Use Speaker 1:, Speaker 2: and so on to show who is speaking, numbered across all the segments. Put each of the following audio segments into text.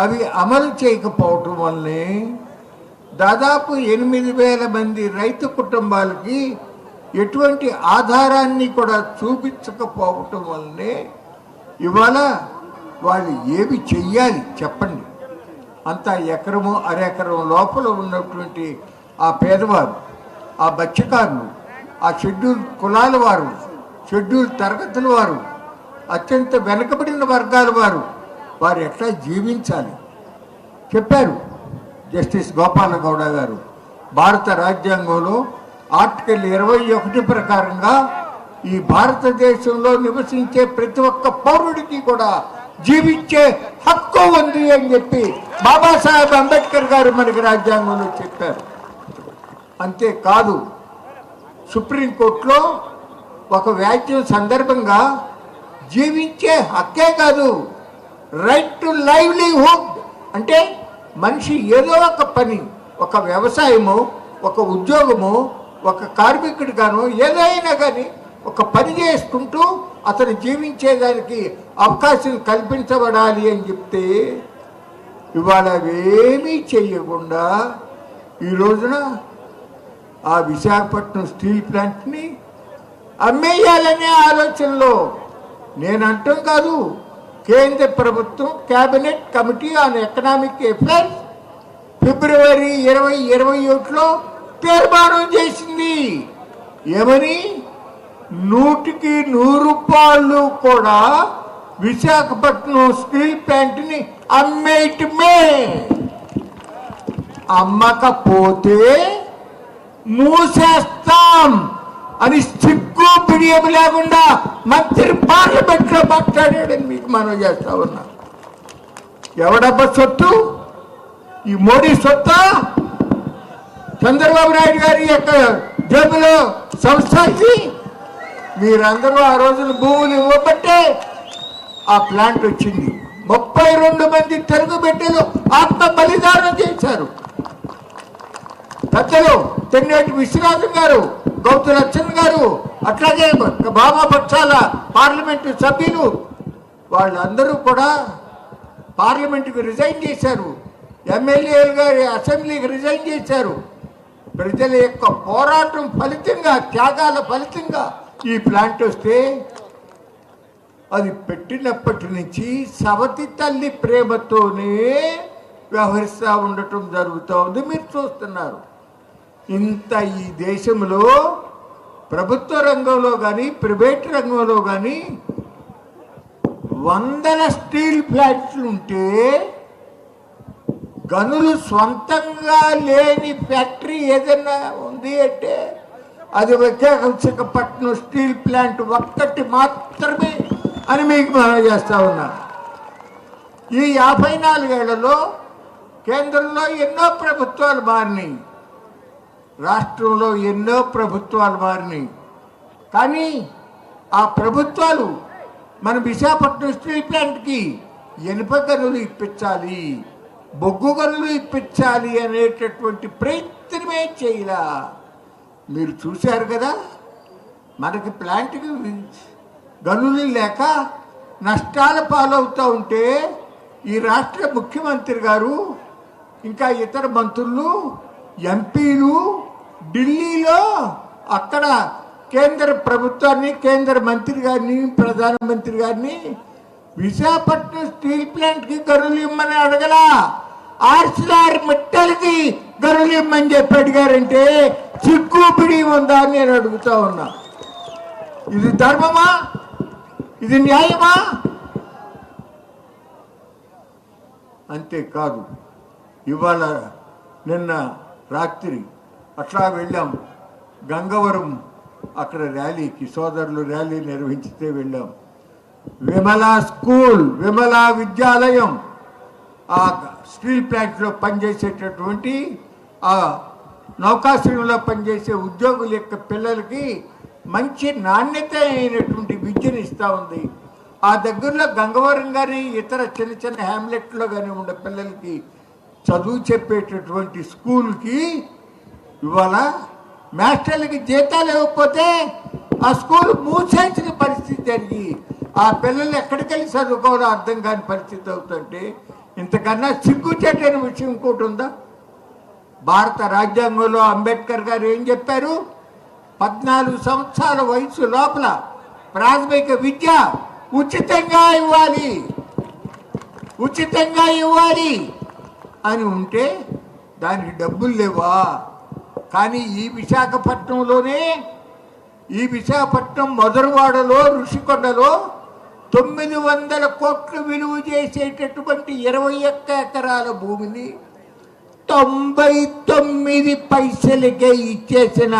Speaker 1: అవి అమలు చేయకపోవటం వల్లనే దాదాపు 8,000 మంది రైతు కుటుంబాలకి ఎటువంటి ఆధారాన్ని కూడా చూపించకపోవటం వల్లనే ఇవాళ వాళ్ళు ఏమి చెయ్యాలి చెప్పండి. అంతా ఎకరము అరెకరం లోపల ఉన్నటువంటి ఆ పేదవారు, ఆ మత్స్యకారులు, ఆ షెడ్యూల్ కులాల వారు, షెడ్యూల్ తరగతుల వారు, అత్యంత వెనుకబడిన వర్గాల వారు ఎట్లా జీవించాలి చెప్పారు జస్టిస్ గోపాలగౌడ గారు. భారత రాజ్యాంగంలో ఆర్టికల్ 21 ప్రకారంగా ఈ భారతదేశంలో నివసించే ప్రతి ఒక్క పౌరుడికి కూడా జీవించే హక్కు ఉంది అని చెప్పి బాబాసాహెబ్ అంబేద్కర్ గారు మనకి రాజ్యాంగంలో చెప్పారు. అంతేకాదు సుప్రీంకోర్టులో ఒక వ్యాఖ్యం సందర్భంగా జీవించే హక్కే కాదు, రైట్ టు లైవ్లీహుడ్ అంటే మనిషి ఏదో ఒక పని, ఒక వ్యవసాయము, ఒక ఉద్యోగము, ఒక కార్మికుడు గాను ఏదైనా కానీ ఒక పని చేసుకుంటూ అతను జీవించేదానికి అవకాశం కల్పించబడాలి అని చెప్తే ఇవాళ అవేమీ చేయకుండా ఈ రోజున ఆ విశాఖపట్నం స్టీల్ ప్లాంట్ని అమ్మేయాలనే ఆలోచనలో నేను అంటాం కాదు, కేంద్ర ప్రభుత్వం cabinet committee on economic affairs ఫిబ్రవరి 2021లో తీర్మానం చేసింది. ఏమని? 100కి 100 కూడా విశాఖపట్నం స్టీల్ ప్లాంట్ని అమ్మేయటమే. అమ్మకపోతే మూసేస్తాం అని సిగ్గు బిడియం లేకుండా మంత్రి పార్లమెంట్ లో మాట్లాడాడని మీకు మనం చేస్తా ఉన్నా. ఎవడబ్బా సొత్తు? ఈ మోడీ సొత్తా? చంద్రబాబు నాయుడు గారి యొక్క జేబులో సంస్థ ఇది. మీరందరూ ఆ రోజున భూములు ఇవ్వబట్టే ఆ ప్లాంట్ వచ్చింది. 32 మంది తెలుగు బిడ్డలు ఆత్మ బలిదానం చేశారు. పెద్దలు తెన్నేటి విశ్వనాథం గారు, గౌతు లచ్చన్ గారు, అట్లాగే వామపక్షాల పార్లమెంటు సభ్యులు వాళ్ళందరూ కూడా పార్లమెంటుకు రిజైన్ చేశారు. ఎమ్మెల్యేలు గారి అసెంబ్లీకి రిజైన్ చేశారు. ప్రజల యొక్క పోరాటం ఫలితంగా, త్యాగాల ఫలితంగా ఈ ప్లాంట్ వస్తే అది పెట్టినప్పటి నుంచి సవతి తల్లి ప్రేమతోనే వ్యవహరిస్తూ ఉండటం జరుగుతూ ఉంది. మీరు చూస్తున్నారు. ఇంత ఈ దేశంలో ప్రభుత్వ రంగంలో కానీ ప్రైవేట్ రంగంలో కానీ 100 స్టీల్ ప్లాంట్లు ఉంటే గనులు స్వంతంగా లేని ఫ్యాక్టరీ ఏదైనా ఉంది అంటే అది విశాఖపట్నం స్టీల్ ప్లాంట్ ఒక్కటి మాత్రమే అని మీకు మనం చేస్తా ఉన్నాను. ఈ 54 ఏళ్లలో కేంద్రంలో ఎన్నో ప్రభుత్వాలు మారినాయి, రాష్ట్రంలో ఎన్నో ప్రభుత్వాలు మారినాయి. కానీ ఆ ప్రభుత్వాలు మన విశాఖపట్నం స్టీల్ ప్లాంట్కి ఇనుప గనులు ఇప్పించాలి, బొగ్గు గనులు ఇప్పించాలి అనేటటువంటి ప్రయత్నమే చేయలా. మీరు చూశారు కదా, మనకి ప్లాంట్కి గనులు లేక నష్టాల పాలవుతూ ఉంటే ఈ రాష్ట్ర ముఖ్యమంత్రి గారు ఇంకా ఇతర మంత్రులు, ఎంపీలు ఢిల్లీలో అక్కడ కేంద్ర ప్రభుత్వాన్ని, కేంద్ర మంత్రి గారిని, ప్రధానమంత్రి గారిని విశాఖపట్నం స్టీల్ ప్లాంట్కి గనులు ఇమ్మని అడగలా, ఆర్సిఆర్ మిట్టలకి గనులు ఇమ్మని చెప్పి అడిగారంటే సిగ్గుపిడి ఉందా అని నేను అడుగుతా ఉన్నా. ఇది ధర్మమా? ఇది న్యాయమా? అంతేకాదు ఇవాళ నిన్న రాత్రి అట్లా వెళ్ళాం గంగవరం, అక్కడ ర్యాలీకి సోదరులు ర్యాలీ నిర్వహించితే వెళ్ళాం. విమలా స్కూల్, విమలా విద్యాలయం, ఆ స్టీల్ ప్లాంట్లో పనిచేసేటటువంటి ఆ నౌకాశ్రయంలో పనిచేసే ఉద్యోగుల యొక్క పిల్లలకి మంచి నాణ్యత అయినటువంటి విద్యను ఇస్తూ ఉంది. ఆ దగ్గరలో గంగవరం కానీ ఇతర చిన్న చిన్న హ్యామ్లెట్లో కానీ ఉండే పిల్లలకి చదువు చెప్పేటటువంటి స్కూల్కి ఇవాళ మాస్టర్లకి జీతాలు ఇవ్వకపోతే ఆ స్కూల్ మూసేసిన పరిస్థితి జరిగి ఆ పిల్లలు ఎక్కడికెళ్ళి చదువుకోవాలో అర్థం కాని పరిస్థితి అవుతుంటే ఇంతకన్నా సిగ్గుచేటైన విషయం ఇంకోటి ఉందా? భారత రాజ్యాంగంలో అంబేద్కర్ గారు ఏం చెప్పారు? 14 సంవత్సరాల వయసు లోపల ప్రాథమిక విద్య ఉచితంగా ఇవ్వాలి, ఉచితంగా ఇవ్వాలి అని ఉంటే దానికి డబ్బులు లేవా? కానీ ఈ విశాఖపట్నం మధురవాడలో ఋషికొండలో 900 కోట్లు విలువ చేసేటటువంటి 21 ఎకరాల భూమిని 99 పైసలకే ఇచ్చేసిన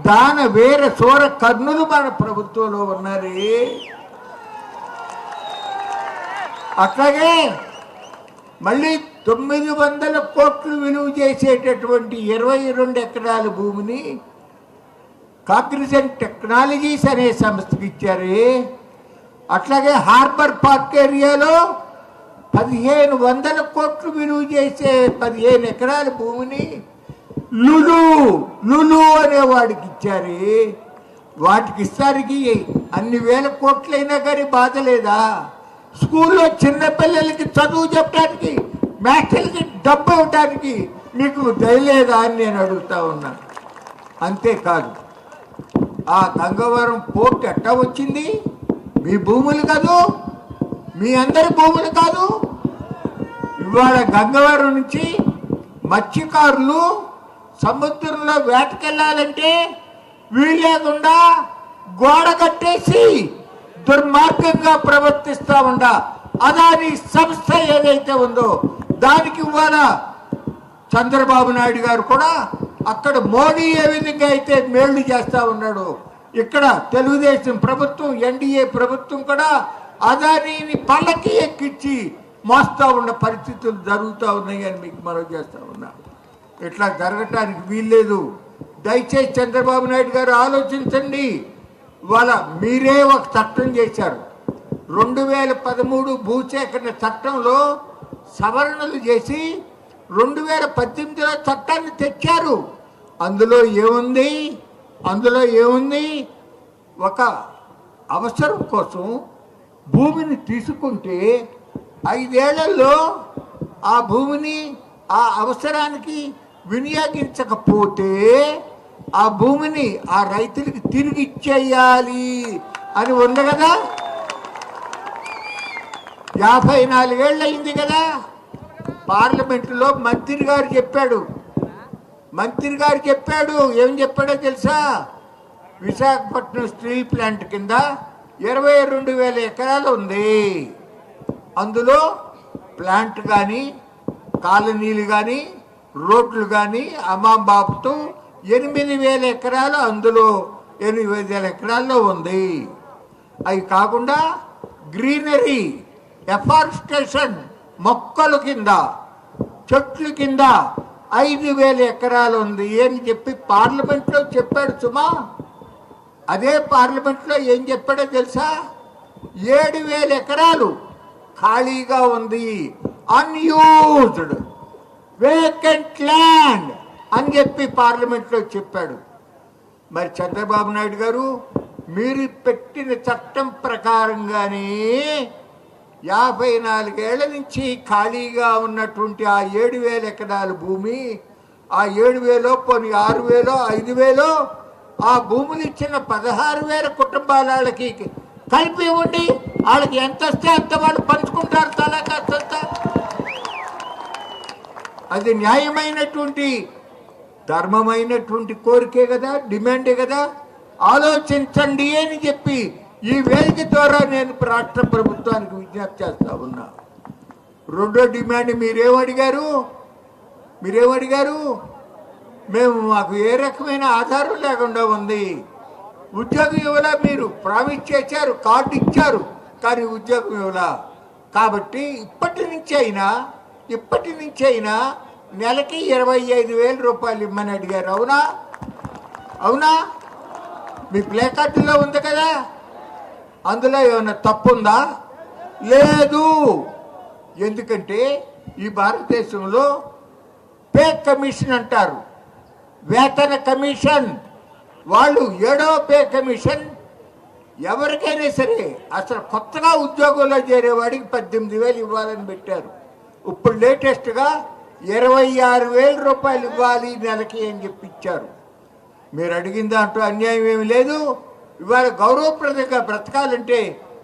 Speaker 1: దాన వీర శూర కర్ణులు మన ప్రభుత్వంలో ఉన్నారే. అట్లాగే మళ్ళీ 900 కోట్లు విలువ చేసేటటువంటి 22 ఎకరాల భూమిని కాగ్నిజెంట్ టెక్నాలజీస్ అనే సంస్థకి ఇచ్చారే. అట్లాగే హార్బర్ పార్క్ ఏరియాలో 1500 కోట్లు విలువ చేసే 15 ఎకరాల భూమిని లులు అనే వాడికి ఇచ్చారే. వాటికి ఇస్తానికి అన్ని వేల కోట్లైనా కానీ బాధ లేదా? స్కూల్లో చిన్నపిల్లలకి చదువు చెప్పడానికి, మ్యాథ్స్కి డబ్బు ఇవ్వడానికి మీకు దయలేదా అని నేను అడుగుతా ఉన్నా. అంతేకాదు, ఆ గంగవరం పోర్ట్ ఎట్టా వచ్చింది? మీ భూములు కాదు, మీ అందరి భూములు కాదు. ఇవాళ గంగవరం నుంచి మత్స్యకారులు సముద్రంలో వేటకెళ్ళాలంటే వీలేకుండా గోడ కట్టేసి దుర్మార్గంగా ప్రవర్తిస్తా ఉండా అదాని సంస్థ ఏదైతే ఉందో దానికి ఇవాళ చంద్రబాబు నాయుడు గారు కూడా అక్కడ మోడీ ఏ విధంగా అయితే మేళ్లు చేస్తా ఉన్నాడు, ఇక్కడ తెలుగుదేశం ప్రభుత్వం ఎన్డీఏ ప్రభుత్వం కూడా అదానీని పళ్ళకి ఎక్కించి మోస్తా ఉన్న పరిస్థితులు జరుగుతూ ఉన్నాయని మీకు మనవి చేస్తా ఉన్నా. ఇట్లా జరగటానికి వీల్లేదు. దయచేసి చంద్రబాబు నాయుడు గారు ఆలోచించండి. ఇవాళ మీరే ఒక చట్టం చేశారు. 2013 భూసేకరణ చట్టంలో సవరణలు చేసి 2018లో చట్టాన్ని తెచ్చారు. అందులో ఏముంది? ఒక అవసరం కోసం భూమిని తీసుకుంటే 5 ఏళ్లలో ఆ భూమిని ఆ అవసరానికి వినియోగించకపోతే ఆ భూమిని ఆ రైతులకి తిరిగి ఇచ్చేయాలి అని ఉంది కదా. 54 ఏళ్ళు అయింది కదా. పార్లమెంటులో మంత్రి గారు చెప్పాడు. ఏం చెప్పాడో తెలుసా? విశాఖపట్నం స్టీల్ ప్లాంట్ కింద 22,000 ఎకరాలు ఉంది. అందులో ప్లాంట్ కానీ, కాలనీలు కానీ, రోడ్లు కానీ అమ్మాబాబుతో 8,000 ఎకరాలు, అందులో 8,000 ఎకరాల్లో ఉంది. అవి కాకుండా గ్రీనరీ, ఎఫారెస్టేషన్, మొక్కల కింద, చెట్ల కింద 5,000 ఎకరాలు ఉంది అని చెప్పి పార్లమెంట్లో చెప్పాడు సుమా. అదే పార్లమెంట్లో ఏం చెప్పాడో తెలుసా? 7,000 ఎకరాలు ఖాళీగా ఉంది, అన్యూజ్డ్ వేకెంట్ ల్యాండ్ అని చెప్పి పార్లమెంట్లో చెప్పాడు. మరి చంద్రబాబు నాయుడు గారు మీరు పెట్టిన చట్టం ప్రకారంగానే 54 ఏళ్ల నుంచి ఖాళీగా ఉన్నటువంటి ఆ 7,000 ఎకరాల భూమి, ఆ 7,000 పోనీ 6,000 5,000 ఆ భూములు ఇచ్చిన 16,000 కుటుంబాల వాళ్ళకి కలిపి ఉండి వాళ్ళకి ఎంత వస్తే అంత వాళ్ళు పంచుకుంటారు తలా కాస్త. అది న్యాయమైనటువంటి ధర్మమైనటువంటి కోరికే కదా, డిమాండే కదా. ఆలోచించండి అని చెప్పి ఈ వేదిక ద్వారా నేను రాష్ట్ర ప్రభుత్వానికి విజ్ఞప్తి చేస్తా ఉన్నా. రెండో డిమాండ్ మీరేమడిగారు? మాకు ఏ రకమైన ఆధారం లేకుండా ఉంది. ఉద్యోగం ఇవ్వలా, మీరు ప్రామిస్ చేశారు, కార్డు ఇచ్చారు, కానీ ఉద్యోగం ఇవ్వలా. కాబట్టి ఇప్పటి నుంచి అయినా నెలకి 25,000 రూపాయలు ఇమ్మని అడిగారు. అవునా? మీ ప్లే కార్డులో ఉంది కదా. అందులో ఏమైనా తప్పు ఉందా? లేదు. ఎందుకంటే ఈ భారతదేశంలో పే కమిషన్ అంటారు, వేతన కమిషన్. వాళ్ళు 7వ పే కమిషన్ ఎవరికైనా సరే అసలు కొత్తగా ఉద్యోగంలో చేరేవాడికి 18,000 ఇవ్వాలని పెట్టారు. ఇప్పుడు లేటెస్ట్గా 26,000 రూపాయలు ఇవ్వాలి నెలకి అని చెప్పి ఇచ్చారు. మీరు అడిగిన దాంట్లో అన్యాయం ఏమి లేదు. ఇవాళ గౌరవప్రదంగా బ్రతకాలంటే